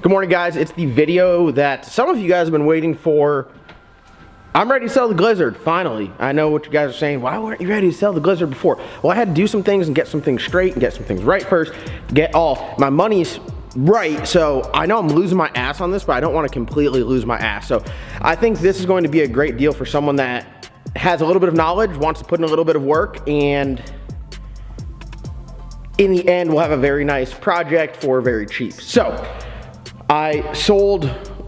Good morning, guys. It's the video that some of you guys have been waiting for. I'm ready to sell the Glizzard, finally. I know what you guys are saying. Why weren't you ready to sell the Glizzard before? Well, I had to do some things and get some things straight and get some things right first. Get all my money's right. So I know I'm losing my ass on this, but I don't want to completely lose my ass. So I think this is going to be a great deal for someone that has a little bit of knowledge, wants to put in a little bit of work, and in the end, we'll have a very nice project for very cheap. So I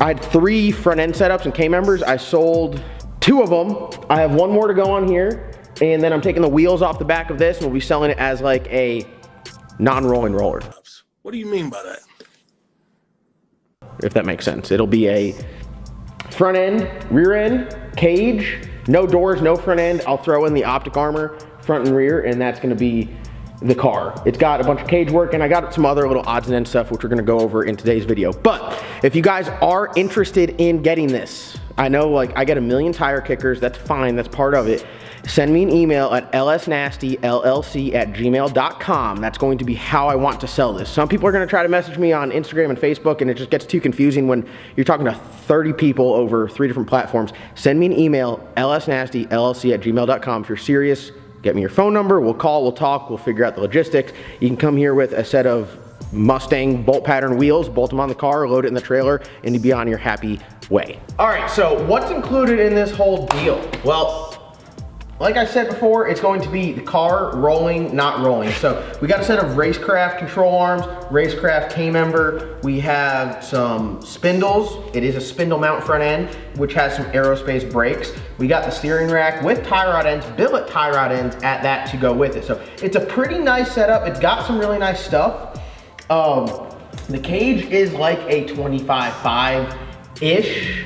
had 3 front end setups and K-members. I sold 2 of them. I have 1 more to go on here. And then I'm taking the wheels off the back of this and we'll be selling it as like a non-rolling roller. What do you mean by that? If that makes sense. It'll be a front end, rear end, cage, no doors, no front end. I'll throw in the optic armor, front and rear, and that's gonna be the car. It's got a bunch of cage work and I got some other little odds and ends stuff which we're gonna go over in today's video. But if you guys are interested in getting this, I know like I get a million tire kickers, that's fine, that's part of it. Send me an email at lsnastyllc@gmail.com. That's going to be how I want to sell this. Some people are gonna try to message me on Instagram and Facebook and it just gets too confusing when you're talking to 30 people over 3 different platforms. Send me an email, lsnastyllc@gmail.com if you're serious. Get me your phone number, we'll call, we'll talk, we'll figure out the logistics. You can come here with a set of Mustang bolt pattern wheels, bolt them on the car, load it in the trailer, and you'll be on your happy way. All right, so what's included in this whole deal? Well, like I said before, it's going to be the car rolling, not rolling. So we got a set of Racecraft control arms, Racecraft K-member. We have some spindles. It is a spindle mount front end, which has some aerospace brakes. We got the steering rack with tie rod ends, billet tie rod ends at that to go with it. So it's a pretty nice setup. It's got some really nice stuff. The cage is like a 25.5-ish.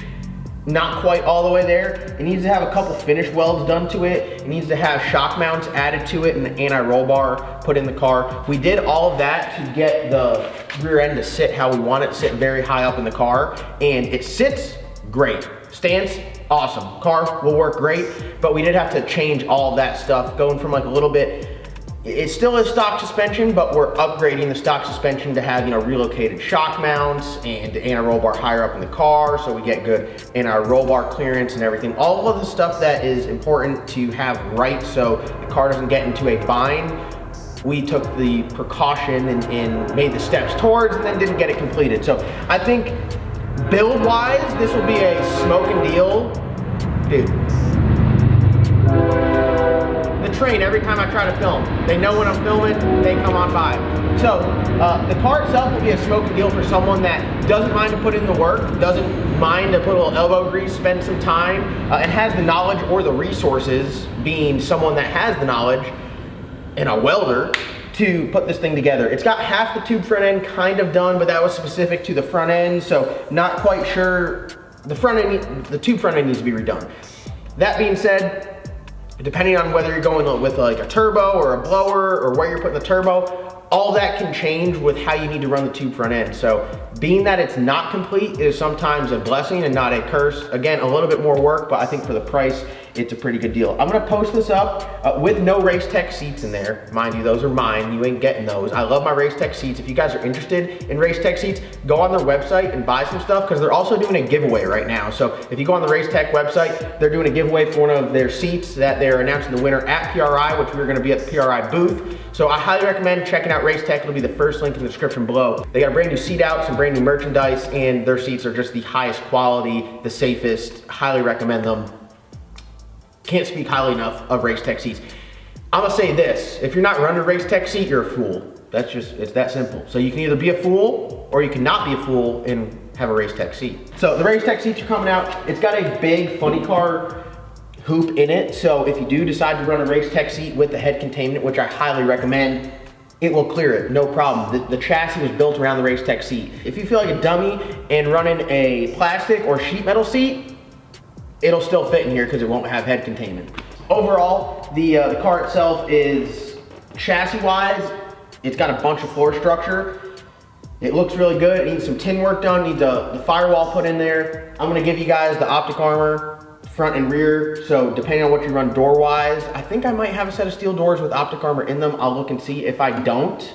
Not quite all the way there. It needs to have a couple finish welds done to it. It needs to have shock mounts added to it and an anti-roll bar put in the car. We did all of that to get the rear end to sit how we want it to sit, very high up in the car, and it sits great. Stance, awesome. Car will work great, but we did have to change all of that stuff, going from like a little bit, it still is stock suspension, but we're upgrading the stock suspension to have, you know, relocated shock mounts and the anti-roll bar higher up in the car, so we get good anti-roll bar clearance and everything. All of the stuff that is important to have right so the car doesn't get into a bind, we took the precaution and made the steps towards and then didn't get it completed. So I think build-wise, this will be a smoking deal. Dude. Train every time I try to film. They know when I'm filming, they come on by. So the car itself will be a smoking deal for someone that doesn't mind to put in the work, doesn't mind to put a little elbow grease, spend some time, and has the knowledge or the resources, being someone that has the knowledge and a welder, to put this thing together. It's got half the tube front end kind of done, but that was specific to the front end, so not quite sure. The tube front end needs to be redone. That being said, depending on whether you're going with like a turbo or a blower or where you're putting the turbo, all that can change with how you need to run the tube front end. So being that it's not complete is sometimes a blessing and not a curse. Again, a little bit more work, but I think for the price, it's a pretty good deal. I'm gonna post this up with no RACETECH seats in there. Mind you, those are mine, you ain't getting those. I love my RACETECH seats. If you guys are interested in RACETECH seats, go on their website and buy some stuff because they're also doing a giveaway right now. So if you go on the RACETECH website, they're doing a giveaway for one of their seats that they're announcing the winner at PRI, which we're gonna be at the PRI booth. So I highly recommend checking out RACETECH. It'll be the first link in the description below. They got a brand new seat out, some brand new merchandise, and their seats are just the highest quality, the safest. Highly recommend them. Can't speak highly enough of RACETECH seats. I'm gonna say this, if you're not running a RACETECH seat, you're a fool. That's just, it's that simple. So you can either be a fool or you cannot be a fool and have a RACETECH seat. So the RACETECH seats are coming out. It's got a big funny car hoop in it. So if you do decide to run a RACETECH seat with the head containment, which I highly recommend, it will clear it, no problem. The chassis was built around the RACETECH seat. If you feel like a dummy and running a plastic or sheet metal seat, it'll still fit in here because it won't have head containment. Overall, the car itself is chassis-wise, it's got a bunch of floor structure. It looks really good. It needs some tin work done, needs the firewall put in there. I'm gonna give you guys the optic armor, front and rear, so depending on what you run door-wise, I think I might have a set of steel doors with optic armor in them. I'll look and see. If I don't,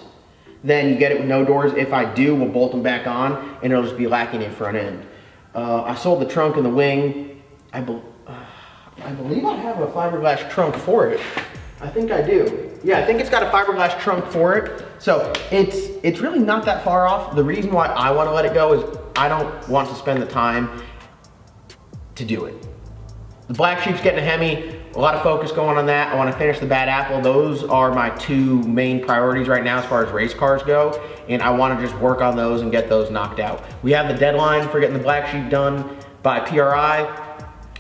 then you get it with no doors. If I do, we'll bolt them back on, and it'll just be lacking in front end. I sold the trunk and the wing. I believe I have a fiberglass trunk for it. I think I do. Yeah, I think it's got a fiberglass trunk for it. So it's really not that far off. The reason why I want to let it go is I don't want to spend the time to do it. The black sheep's getting a Hemi, a lot of focus going on that. I want to finish the Bad Apple. Those are my two main priorities right now as far as race cars go, and I want to just work on those and get those knocked out. We have the deadline for getting the black sheep done by PRI.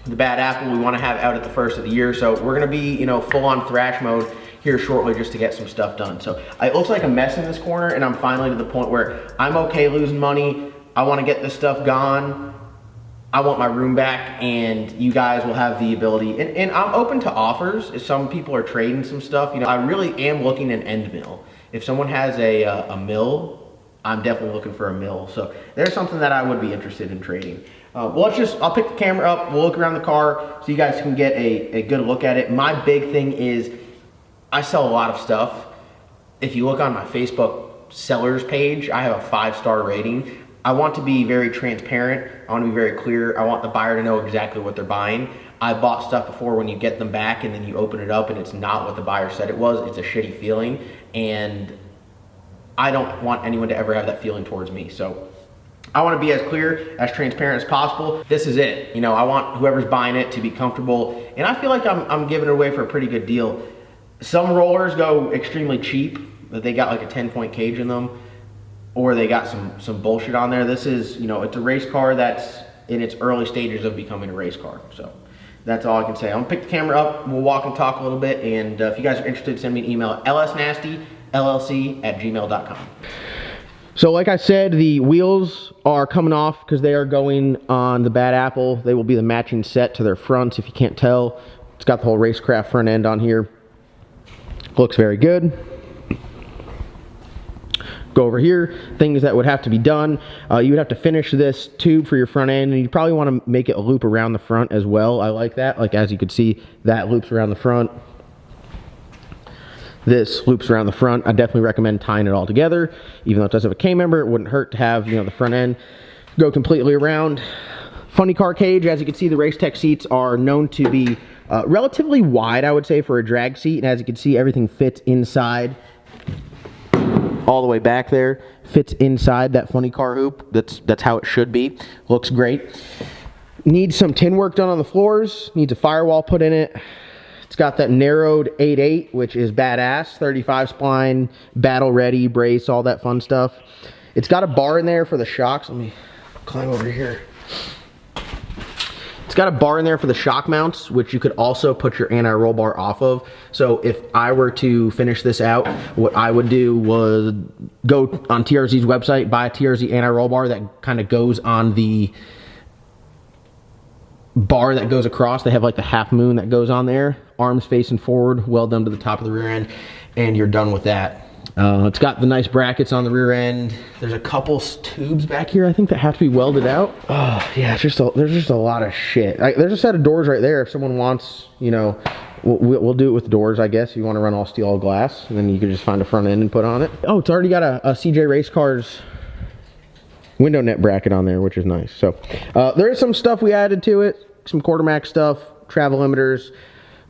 The Bad Apple we want to have out at the first of the year, so we're going to be, you know, full on thrash mode here shortly just to get some stuff done. So it looks like a mess in this corner, and I'm finally to the point where I'm okay losing money. I want to get this stuff gone. I want my room back, and you guys will have the ability, and I'm open to offers if some people are trading some stuff. You know, I really am looking at an end mill. If someone has a mill, I'm definitely looking for a mill. So there's something that I would be interested in trading. Well, I'll pick the camera up, we'll look around the car so you guys can get a good look at it. My big thing is I sell a lot of stuff. If you look on my Facebook sellers page, I have a 5-star rating. I want to be very transparent. I want to be very clear. I want the buyer to know exactly what they're buying. I bought stuff before when you get them back and then you open it up and it's not what the buyer said it was. It's a shitty feeling, and I don't want anyone to ever have that feeling towards me. So I want to be as clear, as transparent as possible. This is it. You know, I want whoever's buying it to be comfortable, and I feel like I'm giving it away for a pretty good deal. Some rollers go extremely cheap, but they got like a 10-point cage in them, or they got some bullshit on there. This is, you know, it's a race car that's in its early stages of becoming a race car. So that's all I can say. I'm gonna pick the camera up, we'll walk and talk a little bit, and if you guys are interested, send me an email at lsnastyllc@gmail.com. So like I said, the wheels are coming off because they are going on the Bad Apple. They will be the matching set to their fronts. If you can't tell, it's got the whole Racecraft front end on here. Looks very good. Go over here, things that would have to be done. You would have to finish this tube for your front end, and you probably want to make it a loop around the front as well. I like that. Like, as you can see, that loops around the front. This loops around the front. I definitely recommend tying it all together. Even though it does have a K-member, it wouldn't hurt to have, you know, the front end go completely around. Funny car cage. As you can see, the RACETECH seats are known to be relatively wide, I would say, for a drag seat. And as you can see, everything fits inside. All the way back there, fits inside that funny car hoop. That's how it should be. Looks great. Needs some tin work done on the floors. Needs a firewall put in it. It's got that narrowed 8.8, which is badass. 35 spline, battle ready, brace, all that fun stuff. It's got a bar in there for the shocks. Let me climb over here. It's got a bar in there for the shock mounts, which you could also put your anti-roll bar off of. So if I were to finish this out, what I would do was go on TRZ's website, buy a TRZ anti-roll bar that kind of goes on the bar that goes across. They have like the half moon that goes on there, arms facing forward, weld them to the top of the rear end, and you're done with that. It's got the nice brackets on the rear end. There's a couple tubes back here, I think, that have to be welded out. Oh yeah, there's just a lot of shit. There's a set of doors right there if someone wants, you know. We'll do it with doors, I guess. If you want to run all steel, all glass, and then you can just find a front end and put on it. Oh, it's already got a CJ Race Cars window net bracket on there, which is nice. So there is some stuff we added to it, some quarter max stuff, travel limiters,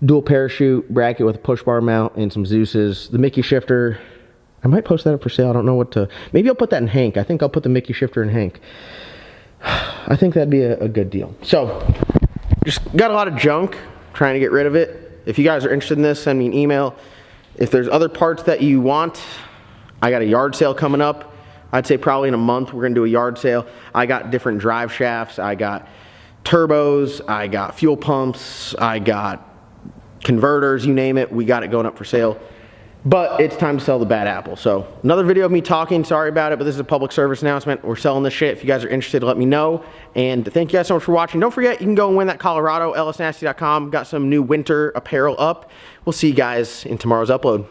dual parachute bracket with a push bar mount, and some Zeus's. The Mickey shifter, I might post that up for sale. I don't know what to, maybe I'll put that in Hank. I think I'll put the Mickey shifter in Hank. I think that'd be a good deal. So just got a lot of junk, trying to get rid of it. If you guys are interested in this, send me an email. If there's other parts that you want, I got a yard sale coming up. I'd say probably in a month we're gonna do a yard sale. I got different drive shafts, I got turbos, I got fuel pumps, I got converters, you name it, we got it going up for sale. But it's time to sell the Bad Apple. So another video of me talking, sorry about it, but this is a public service announcement. We're selling this shit. If you guys are interested, let me know. And thank you guys so much for watching. Don't forget, you can go and win that Colorado, lsnasty.com. Got some new winter apparel up. We'll see you guys in tomorrow's upload.